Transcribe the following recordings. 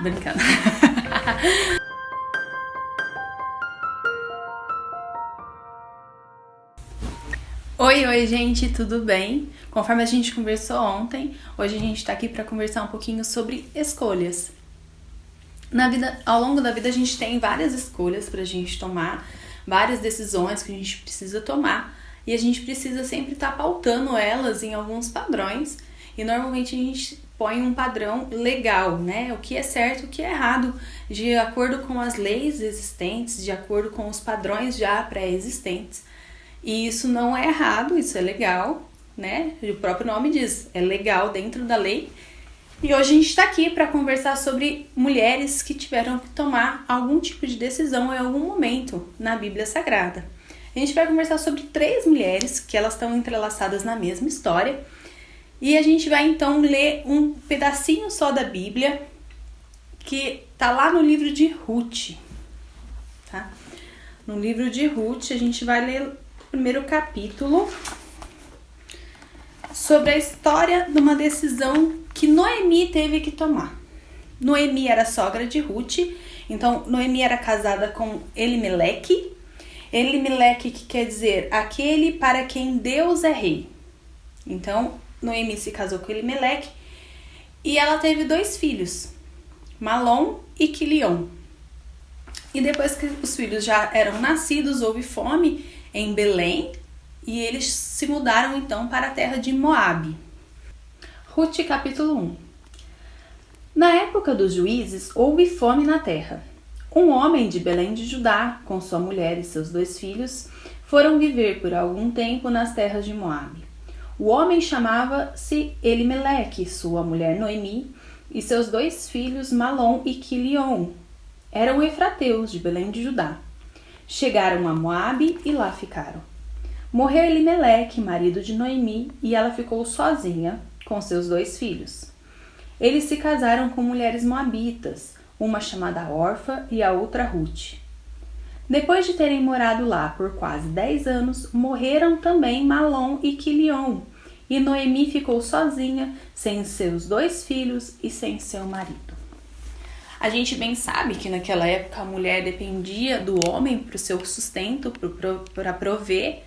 Brincando. Oi, gente, tudo bem? Conforme a gente conversou ontem, hoje a gente tá aqui para conversar um pouquinho sobre escolhas. Na vida, ao longo da vida, a gente tem várias escolhas pra gente tomar, várias decisões que a gente precisa tomar, e a gente precisa sempre estar pautando elas em alguns padrões, e normalmente a gente põe um padrão legal, né? O que é certo, o que é errado, de acordo com as leis existentes, de acordo com os padrões já pré-existentes. E isso não é errado, isso é legal, né? O próprio nome diz, é legal dentro da lei. E hoje a gente está aqui para conversar sobre mulheres que tiveram que tomar algum tipo de decisão em algum momento na Bíblia Sagrada. A gente vai conversar sobre 3 mulheres que elas estão entrelaçadas na mesma história. E a gente vai então ler um pedacinho só da Bíblia que tá lá no livro de Ruth, tá? No livro de Ruth a gente vai ler o primeiro capítulo sobre a história de uma decisão que Noemi teve que tomar. Noemi era sogra de Ruth, então Noemi era casada com Elimeleque. Elimeleque, que quer dizer aquele para quem Deus é rei. Então Noemi se casou com Elimeleque e ela teve 2 filhos, Malom e Quilion. E depois que os filhos já eram nascidos, houve fome em Belém e eles se mudaram então para a terra de Moabe. Ruth capítulo 1. Na época dos juízes houve fome na terra. Um homem de Belém de Judá, com sua mulher e seus 2 filhos, foram viver por algum tempo nas terras de Moabe. O homem chamava-se Elimeleque, sua mulher Noemi, e seus 2 filhos Malom e Quilion. Eram efrateus de Belém de Judá. Chegaram a Moabe e lá ficaram. Morreu Elimeleque, marido de Noemi, e ela ficou sozinha com seus 2 filhos. Eles se casaram com mulheres moabitas, uma chamada Orfa e a outra Ruth. Depois de terem morado lá por quase 10 anos, morreram também Malom e Quilion, e Noemi ficou sozinha, sem seus 2 filhos e sem seu marido. A gente bem sabe que naquela época a mulher dependia do homem para o seu sustento, para prover,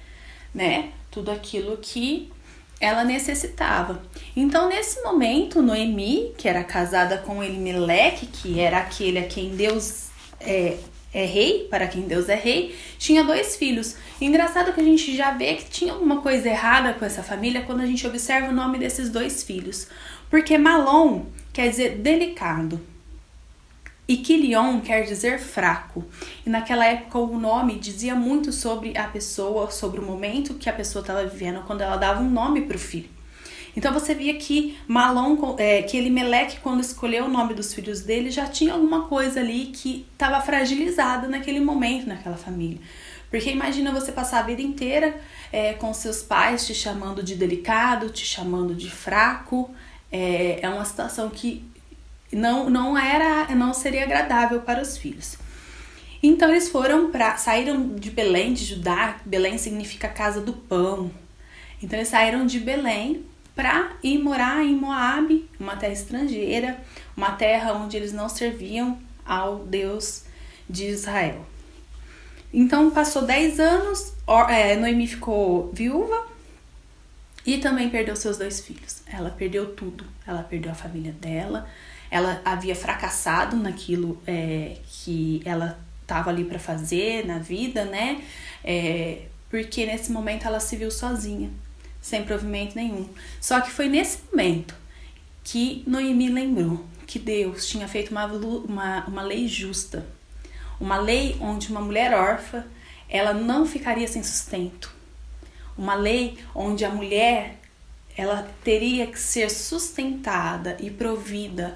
né, tudo aquilo que ela necessitava. Então, nesse momento, Noemi, que era casada com Elimeleque, que era aquele a quem Deus é rei, para quem Deus é rei, tinha 2 filhos. Engraçado que a gente já vê que tinha alguma coisa errada com essa família quando a gente observa o nome desses 2 filhos. Porque Malom quer dizer delicado e Quilion quer dizer fraco. E naquela época o nome dizia muito sobre a pessoa, sobre o momento que a pessoa estava vivendo quando ela dava um nome para o filho. Então você via que que Elimeleque, quando escolheu o nome dos filhos dele, já tinha alguma coisa ali que estava fragilizada naquele momento, naquela família. Porque imagina você passar a vida inteira com seus pais te chamando de delicado, te chamando de fraco. É uma situação que não seria agradável para os filhos. Então eles saíram de Belém, de Judá. Belém significa casa do pão. Então eles saíram de Belém para ir morar em Moabe, uma terra estrangeira, uma terra onde eles não serviam ao Deus de Israel. Então passou 10 anos, Noemi ficou viúva e também perdeu seus 2 filhos. Ela perdeu tudo, ela perdeu a família dela. Ela havia fracassado naquilo que ela estava ali para fazer na vida, né? Porque nesse momento ela se viu sozinha, sem provimento nenhum. Só que foi nesse momento que Noemi lembrou que Deus tinha feito uma lei justa. Uma lei onde uma mulher órfã, ela não ficaria sem sustento. Uma lei onde a mulher, ela teria que ser sustentada e provida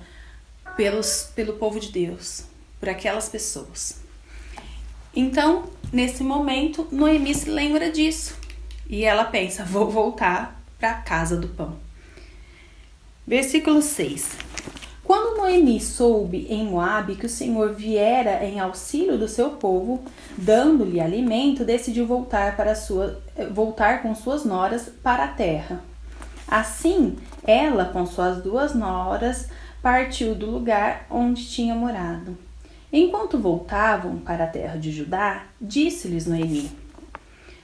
pelo povo de Deus, por aquelas pessoas. Então, nesse momento, Noemi se lembra disso. E ela pensa, vou voltar para a casa do pão. Versículo 6. Quando Noemi soube em Moabe que o Senhor viera em auxílio do seu povo, dando-lhe alimento, decidiu voltar com suas noras para a terra. Assim, ela com suas 2 noras partiu do lugar onde tinha morado. Enquanto voltavam para a terra de Judá, disse-lhes Noemi: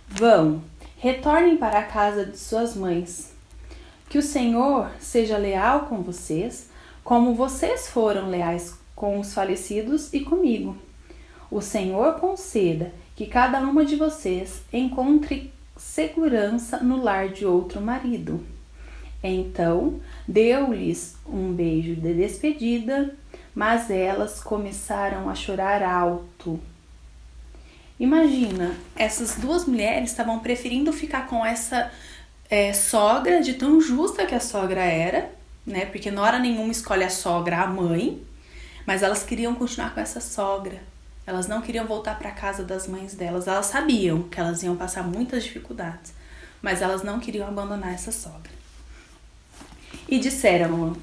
Vão, retornem para a casa de suas mães. Que o Senhor seja leal com vocês, como vocês foram leais com os falecidos e comigo. O Senhor conceda que cada uma de vocês encontre segurança no lar de outro marido. Então, deu-lhes um beijo de despedida, mas elas começaram a chorar alto. Imagina, essas duas mulheres estavam preferindo ficar com essa sogra, de tão justa que a sogra era, né? Porque na hora nenhuma escolhe a sogra, a mãe, mas elas queriam continuar com essa sogra. Elas não queriam voltar para a casa das mães delas. Elas sabiam que elas iam passar muitas dificuldades, mas elas não queriam abandonar essa sogra. E disseram,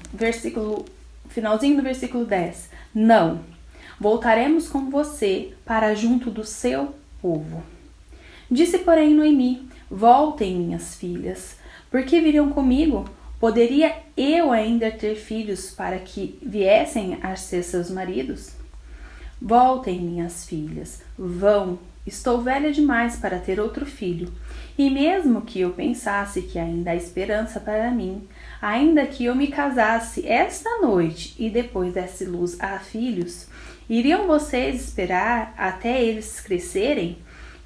finalzinho do versículo 10, não, voltaremos com você para junto do seu povo. Disse, porém, Noemi, voltem, minhas filhas, porque viriam comigo? Poderia eu ainda ter filhos para que viessem a ser seus maridos? Voltem, minhas filhas, vão, estou velha demais para ter outro filho. E mesmo que eu pensasse que ainda há esperança para mim, ainda que eu me casasse esta noite e depois desse luz a filhos, iriam vocês esperar até eles crescerem?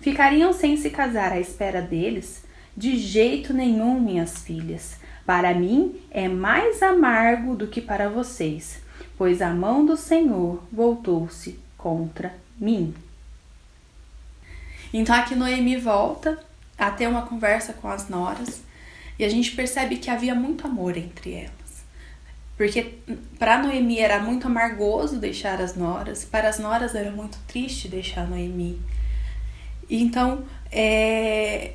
Ficariam sem se casar à espera deles? De jeito nenhum, minhas filhas. Para mim é mais amargo do que para vocês, pois a mão do Senhor voltou-se contra mim. Então aqui Noemi volta a ter uma conversa com as noras e a gente percebe que havia muito amor entre elas. Porque para Noemi era muito amargoso deixar as noras, para as noras era muito triste deixar Noemi. Então é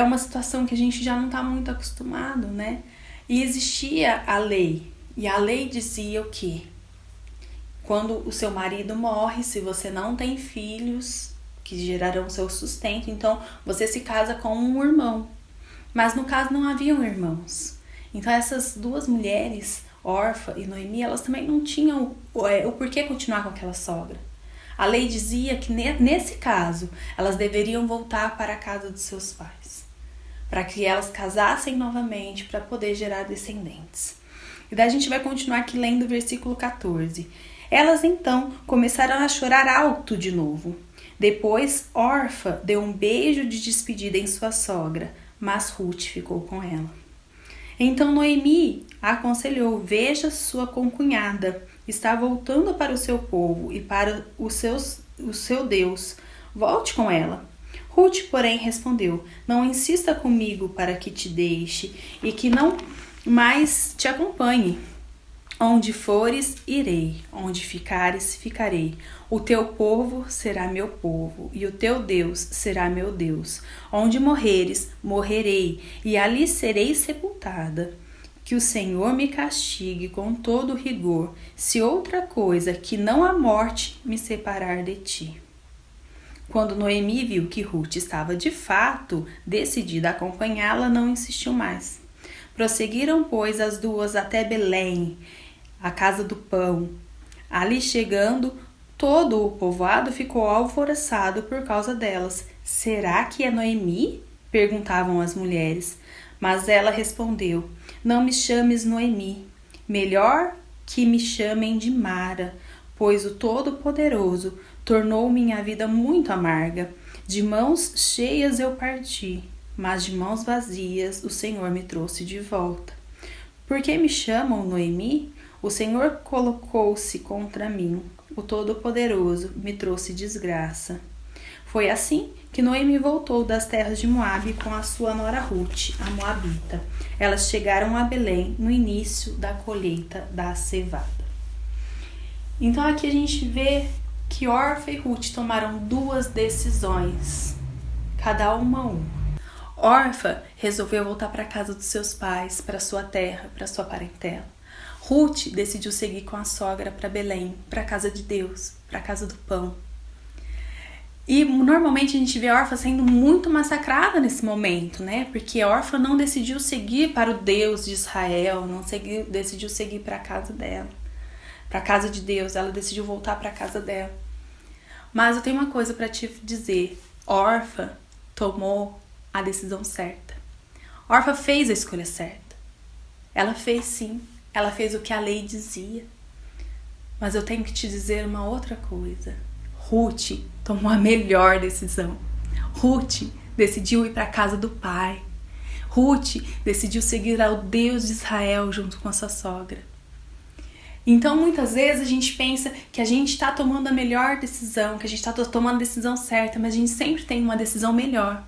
uma situação que a gente já não está muito acostumado, né? E existia a lei, e a lei dizia o quê? Quando o seu marido morre, se você não tem filhos que gerarão seu sustento, então você se casa com um irmão. Mas no caso não haviam irmãos. Então essas duas mulheres, Orfa e Noemi, elas também não tinham o porquê continuar com aquela sogra. A lei dizia que nesse caso elas deveriam voltar para a casa dos seus pais, para que elas casassem novamente para poder gerar descendentes. E daí a gente vai continuar aqui lendo o versículo 14. Elas então começaram a chorar alto de novo. Depois Orfa deu um beijo de despedida em sua sogra, mas Ruth ficou com ela. Então Noemi a aconselhou: veja, sua concunhada está voltando para o seu povo e para o seu Deus. Volte com ela. Ruth, porém, respondeu: não insista comigo para que te deixe e que não mais te acompanhe. Onde fores, irei. Onde ficares, ficarei. O teu povo será meu povo, e o teu Deus será meu Deus. Onde morreres, morrerei, e ali serei sepultada. Que o Senhor me castigue com todo rigor, se outra coisa que não a morte me separar de ti. Quando Noemi viu que Ruth estava de fato decidida a acompanhá-la, não insistiu mais. Prosseguiram, pois, as duas até Belém, a casa do pão. Ali chegando, todo o povoado ficou alvoroçado por causa delas. Será que é Noemi? Perguntavam as mulheres. Mas ela respondeu: não me chames Noemi, melhor que me chamem de Mara, pois o Todo-Poderoso tornou minha vida muito amarga. De mãos cheias eu parti, mas de mãos vazias o Senhor me trouxe de volta. Por que me chamam Noemi? O Senhor colocou-se contra mim, o Todo-Poderoso me trouxe desgraça. Foi assim que Noemi voltou das terras de Moabe com a sua nora Ruth, a Moabita. Elas chegaram a Belém no início da colheita da cevada. Então aqui a gente vê que Orfa e Ruth tomaram duas decisões, cada uma. Orfa resolveu voltar para a casa dos seus pais, para sua terra, para sua parentela. Ruth decidiu seguir com a sogra para Belém, para a casa de Deus, para a casa do pão. E normalmente a gente vê a órfã sendo muito massacrada nesse momento, né? Porque a órfã não decidiu seguir para o Deus de Israel, decidiu seguir para a casa dela, para a casa de Deus, ela decidiu voltar para a casa dela. Mas eu tenho uma coisa para te dizer, órfã tomou a decisão certa. Órfã fez a escolha certa. Ela fez sim, ela fez o que a lei dizia. Mas eu tenho que te dizer uma outra coisa. Ruth tomou a melhor decisão. Ruth decidiu ir para a casa do pai. Ruth decidiu seguir ao Deus de Israel junto com a sua sogra. Então, muitas vezes a gente pensa que a gente está tomando a melhor decisão, que a gente está tomando a decisão certa, mas a gente sempre tem uma decisão melhor.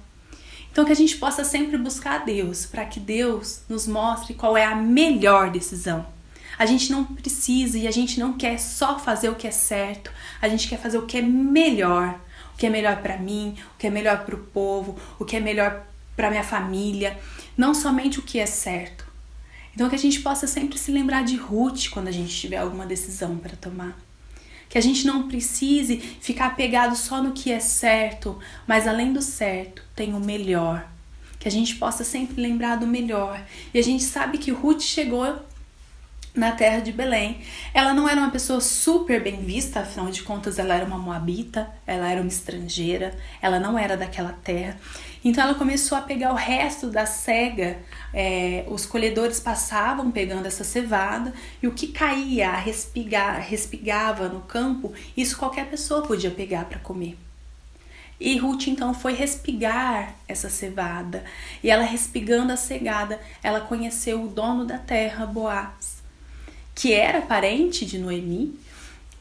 Então, que a gente possa sempre buscar a Deus, para que Deus nos mostre qual é a melhor decisão. A gente não precisa e a gente não quer só fazer o que é certo, a gente quer fazer o que é melhor. O que é melhor para mim, o que é melhor para o povo, o que é melhor para minha família, não somente o que é certo. Então que a gente possa sempre se lembrar de Ruth quando a gente tiver alguma decisão para tomar. Que a gente não precise ficar apegado só no que é certo, mas além do certo tem o melhor. Que a gente possa sempre lembrar do melhor. E a gente sabe que Ruth chegou na terra de Belém. Ela não era uma pessoa super bem vista, afinal de contas ela era uma moabita, ela era uma estrangeira, ela não era daquela terra. Então ela começou a pegar o resto da cega, os colhedores passavam pegando essa cevada e o que caía, respigava no campo, isso qualquer pessoa podia pegar para comer. E Ruth então foi respigar essa cevada e ela respigando a cegada, ela conheceu o dono da terra, Boaz, que era parente de Noemi,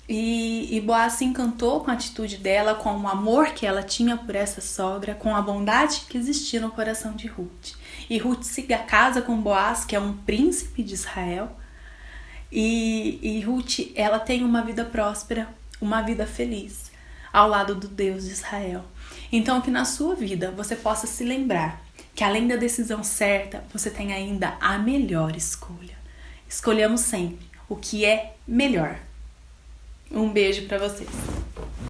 e Boaz se encantou com a atitude dela, com o amor que ela tinha por essa sogra, com a bondade que existia no coração de Ruth. E Ruth se casa com Boaz, que é um príncipe de Israel, e Ruth, ela tem uma vida próspera, uma vida feliz, ao lado do Deus de Israel. Então que na sua vida você possa se lembrar que além da decisão certa, você tem ainda a melhor escolha. Escolhamos sempre o que é melhor. Um beijo para vocês.